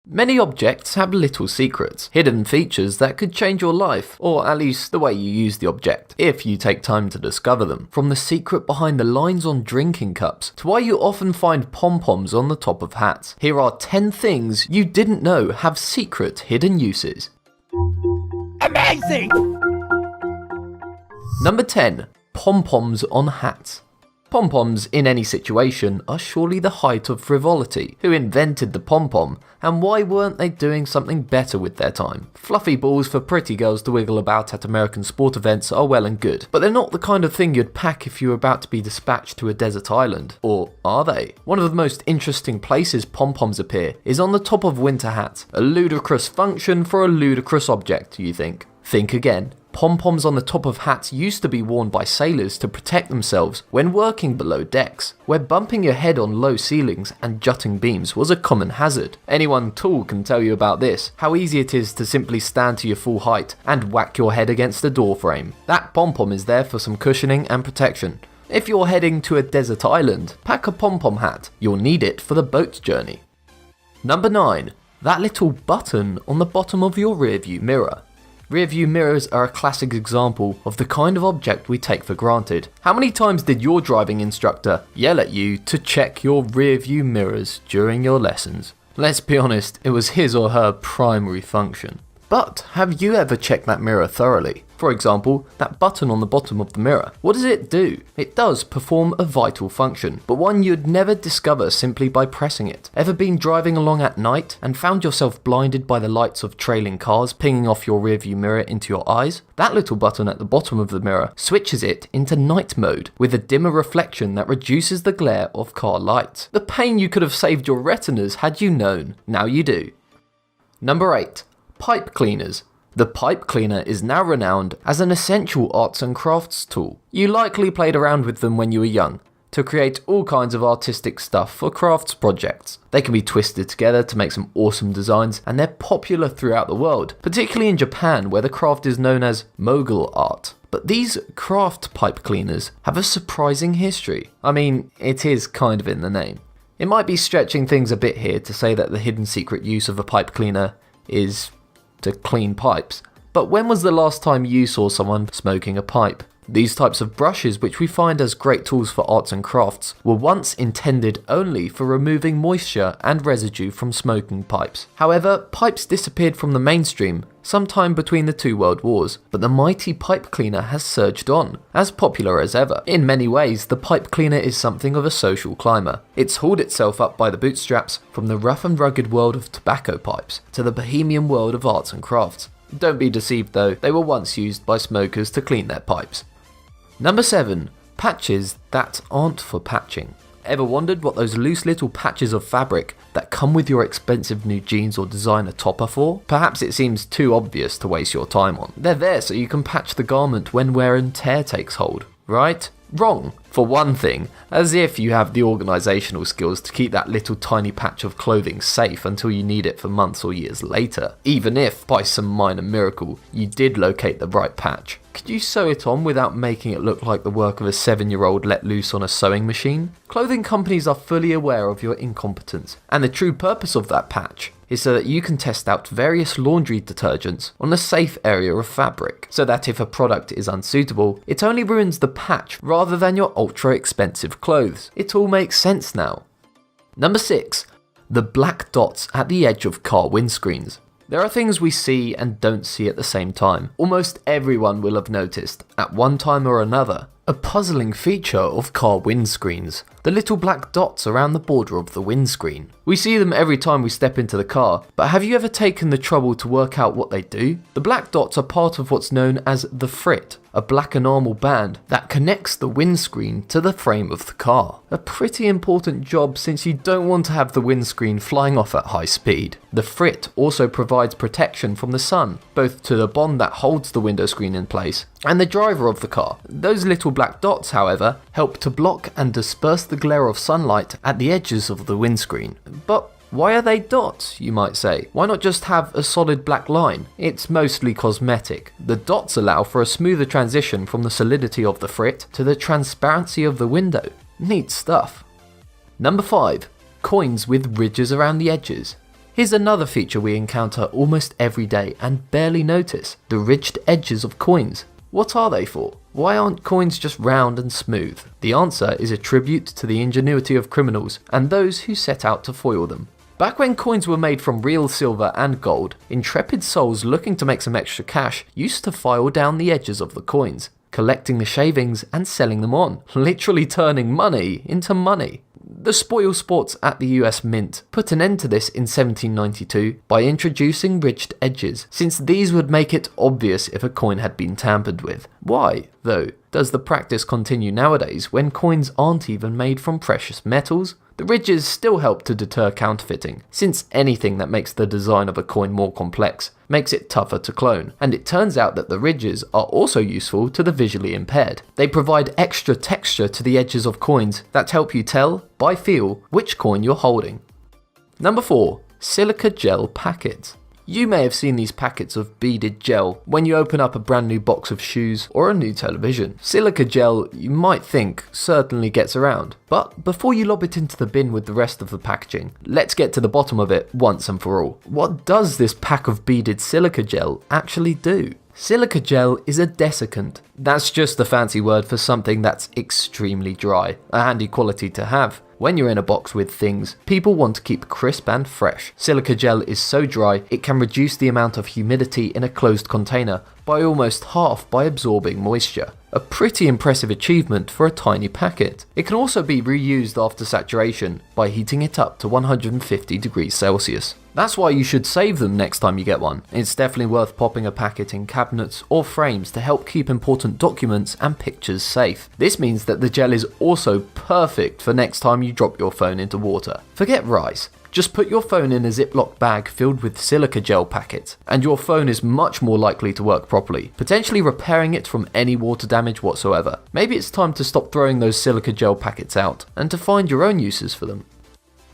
Many objects have little secrets, hidden features that could change your life, or at least the way you use the object, if you take time to discover them. From the secret behind the lines on drinking cups, to why you often find pom-poms on the top of hats. Here are 10 things you didn't know have secret hidden uses. Amazing! Number 10. Pom-poms on hats. Pom-poms in any situation are surely the height of frivolity. Who invented the pom-pom, and why weren't they doing something better with their time? Fluffy balls for pretty girls to wiggle about at American sport events are well and good, but they're not the kind of thing you'd pack if you were about to be dispatched to a desert island. Or are they? One of the most interesting places pom-poms appear is on the top of winter hats. A ludicrous function for a ludicrous object, you think? Think again. Pom-poms on the top of hats used to be worn by sailors to protect themselves when working below decks, where bumping your head on low ceilings and jutting beams was a common hazard. Anyone tall can tell you about this, how easy it is to simply stand to your full height and whack your head against a door frame. That pom-pom is there for some cushioning and protection. If you're heading to a desert island, pack a pom-pom hat. You'll need it for the boat journey. Number 9. That little button on the bottom of your rearview mirror. Rearview mirrors are a classic example of the kind of object we take for granted. How many times did your driving instructor yell at you to check your rearview mirrors during your lessons? Let's be honest, it was his or her primary function. But have you ever checked that mirror thoroughly? For example, that button on the bottom of the mirror. What does it do? It does perform a vital function, but one you'd never discover simply by pressing it. Ever been driving along at night and found yourself blinded by the lights of trailing cars pinging off your rearview mirror into your eyes? That little button at the bottom of the mirror switches it into night mode with a dimmer reflection that reduces the glare of car lights. The pain you could have saved your retinas had you known. Now you do. Number 8. Pipe cleaners. The pipe cleaner is now renowned as an essential arts and crafts tool. You likely played around with them when you were young, to create all kinds of artistic stuff for crafts projects. They can be twisted together to make some awesome designs, and they're popular throughout the world, particularly in Japan where the craft is known as mogul art. But these craft pipe cleaners have a surprising history. I mean, it is kind of in the name. It might be stretching things a bit here to say that the hidden secret use of a pipe cleaner is to clean pipes. But when was the last time you saw someone smoking a pipe? These types of brushes, which we find as great tools for arts and crafts, were once intended only for removing moisture and residue from smoking pipes. However, pipes disappeared from the mainstream sometime between the two world wars, but the mighty pipe cleaner has surged on, as popular as ever. In many ways, the pipe cleaner is something of a social climber. It's hauled itself up by the bootstraps from the rough and rugged world of tobacco pipes to the bohemian world of arts and crafts. Don't be deceived though, they were once used by smokers to clean their pipes. Number 7. Patches that aren't for patching. Ever wondered what those loose little patches of fabric that come with your expensive new jeans or designer top are for? Perhaps it seems too obvious to waste your time on. They're there so you can patch the garment when wear and tear takes hold, right? Wrong. For one thing, as if you have the organisational skills to keep that little tiny patch of clothing safe until you need it for months or years later. Even if, by some minor miracle, you did locate the right patch. Could you sew it on without making it look like the work of a 7-year-old let loose on a sewing machine? Clothing companies are fully aware of your incompetence, and the true purpose of that patch is so that you can test out various laundry detergents on a safe area of fabric, so that if a product is unsuitable, it only ruins the patch rather than your ultra expensive clothes. It all makes sense now. Number 6. The black dots at the edge of car windscreens. There are things we see and don't see at the same time. Almost everyone will have noticed, at one time or another, a puzzling feature of car windscreens. The little black dots around the border of the windscreen. We see them every time we step into the car, but have you ever taken the trouble to work out what they do? The black dots are part of what's known as the frit, a black enamel band that connects the windscreen to the frame of the car. A pretty important job since you don't want to have the windscreen flying off at high speed. The frit also provides protection from the sun, both to the bond that holds the window screen in place and the driver of the car. Those little black dots, however, help to block and disperse the glare of sunlight at the edges of the windscreen. But why are they dots, you might say? Why not just have a solid black line? It's mostly cosmetic. The dots allow for a smoother transition from the solidity of the frit to the transparency of the window. Neat stuff. Number 5. Coins with ridges around the edges. Here's another feature we encounter almost every day and barely notice: the ridged edges of coins. What are they for? Why aren't coins just round and smooth? The answer is a tribute to the ingenuity of criminals and those who set out to foil them. Back when coins were made from real silver and gold, intrepid souls looking to make some extra cash used to file down the edges of the coins, collecting the shavings and selling them on, literally turning money into money. The spoil sports at the US Mint put an end to this in 1792 by introducing ridged edges, since these would make it obvious if a coin had been tampered with. Why, though, does the practice continue nowadays when coins aren't even made from precious metals? The ridges still help to deter counterfeiting, since anything that makes the design of a coin more complex makes it tougher to clone, and it turns out that the ridges are also useful to the visually impaired. They provide extra texture to the edges of coins that help you tell, by feel, which coin you're holding. Number 4. Silica gel packets. You may have seen these packets of beaded gel when you open up a brand new box of shoes or a new television. Silica gel, you might think, certainly gets around. But before you lob it into the bin with the rest of the packaging, let's get to the bottom of it once and for all. What does this pack of beaded silica gel actually do? Silica gel is a desiccant. That's just a fancy word for something that's extremely dry, a handy quality to have. When you're in a box with things, people want to keep crisp and fresh. Silica gel is so dry, it can reduce the amount of humidity in a closed container by almost half by absorbing moisture. A pretty impressive achievement for a tiny packet. It can also be reused after saturation by heating it up to 150 degrees Celsius. That's why you should save them next time you get one. It's definitely worth popping a packet in cabinets or frames to help keep important documents and pictures safe. This means that the gel is also perfect for next time you drop your phone into water. Forget rice. Just put your phone in a Ziploc bag filled with silica gel packets, and your phone is much more likely to work properly, potentially repairing it from any water damage whatsoever. Maybe it's time to stop throwing those silica gel packets out, and to find your own uses for them.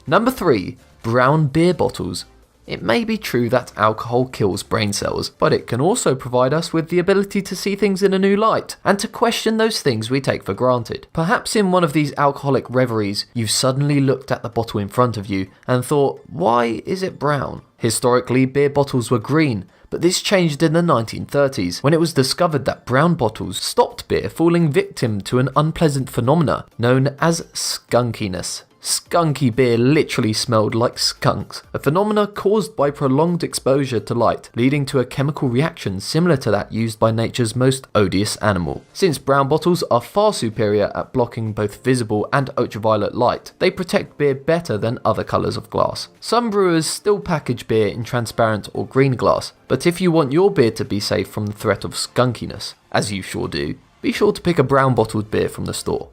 Number 3. Brown beer bottles. It may be true that alcohol kills brain cells, but it can also provide us with the ability to see things in a new light, and to question those things we take for granted. Perhaps in one of these alcoholic reveries, you've suddenly looked at the bottle in front of you and thought, why is it brown? Historically, beer bottles were green, but this changed in the 1930s when it was discovered that brown bottles stopped beer falling victim to an unpleasant phenomena known as skunkiness. Skunky beer literally smelled like skunks, a phenomena caused by prolonged exposure to light, leading to a chemical reaction similar to that used by nature's most odious animal. Since brown bottles are far superior at blocking both visible and ultraviolet light, they protect beer better than other colours of glass. Some brewers still package beer in transparent or green glass, but if you want your beer to be safe from the threat of skunkiness, as you sure do, be sure to pick a brown bottled beer from the store.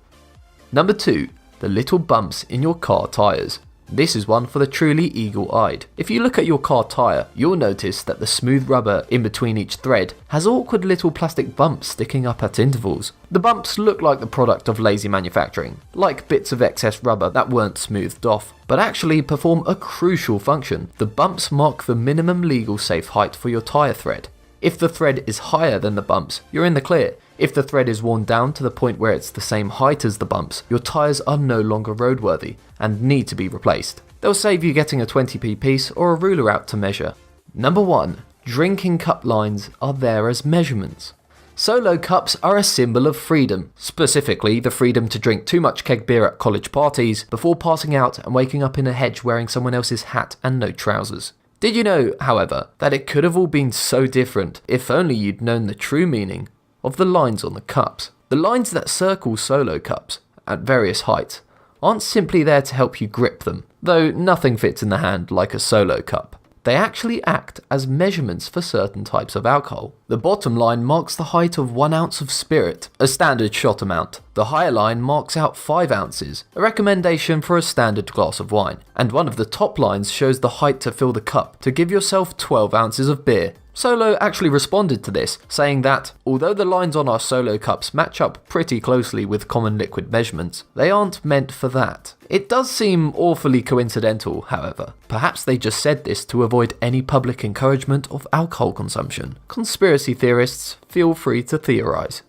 Number 2. The little bumps in your car tyres. This is one for the truly eagle-eyed. If you look at your car tyre, you'll notice that the smooth rubber in between each thread has awkward little plastic bumps sticking up at intervals. The bumps look like the product of lazy manufacturing, like bits of excess rubber that weren't smoothed off, but actually perform a crucial function. The bumps mark the minimum legal safe height for your tyre thread. If the thread is higher than the bumps, you're in the clear. If the thread is worn down to the point where it's the same height as the bumps, your tyres are no longer roadworthy and need to be replaced. They'll save you getting a 20p piece or a ruler out to measure. Number 1. Drinking cup lines are there as measurements. Solo cups are a symbol of freedom, specifically the freedom to drink too much keg beer at college parties before passing out and waking up in a hedge wearing someone else's hat and no trousers. Did you know, however, that it could have all been so different if only you'd known the true meaning of the lines on the cups? The lines that circle solo cups at various heights aren't simply there to help you grip them, though nothing fits in the hand like a solo cup. They actually act as measurements for certain types of alcohol. The bottom line marks the height of 1 ounce of spirit, a standard shot amount. The higher line marks out 5 ounces, a recommendation for a standard glass of wine. And one of the top lines shows the height to fill the cup to give yourself 12 ounces of beer. Solo actually responded to this, saying that, although the lines on our Solo cups match up pretty closely with common liquid measurements, they aren't meant for that. It does seem awfully coincidental, however. Perhaps they just said this to avoid any public encouragement of alcohol consumption. Conspiracy theorists, feel free to theorise.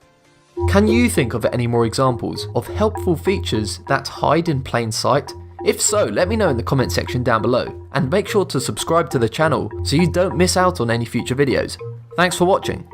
Can you think of any more examples of helpful features that hide in plain sight, If so, let me know in the comment section down below, and make sure to subscribe to the channel so you don't miss out on any future videos. Thanks for watching.